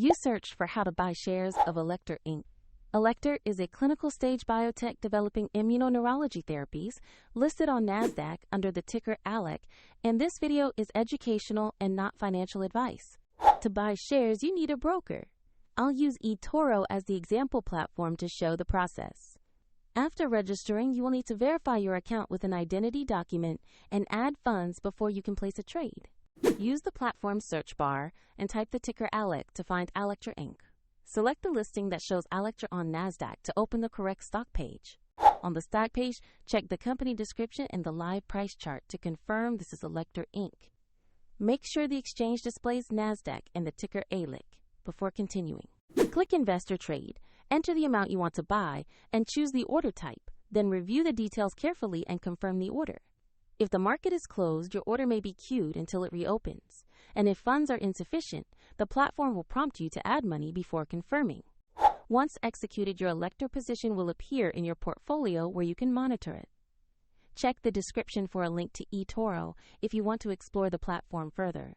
You searched for how to buy shares of Alector Inc. Alector is a clinical stage biotech developing immuno-neurology therapies listed on NASDAQ under the ticker ALEC, and this video is educational and not financial advice. To buy shares, you need a broker. I'll use eToro as the example platform to show the process. After registering, you will need to verify your account with an identity document and add funds before you can place a trade. Use the platform search bar and type the ticker ALEC to find Alector Inc. Select the listing that shows Alector on NASDAQ to open the correct stock page. On the stock page, check the company description and the live price chart to confirm this is Alector Inc. Make sure the exchange displays NASDAQ and the ticker ALEC before continuing. Click Investor Trade, enter the amount you want to buy, and choose the order type. Then review the details carefully and confirm the order. If the market is closed, your order may be queued until it reopens. And if funds are insufficient, the platform will prompt you to add money before confirming. Once executed, your Alector position will appear in your portfolio where you can monitor it. Check the description for a link to eToro if you want to explore the platform further.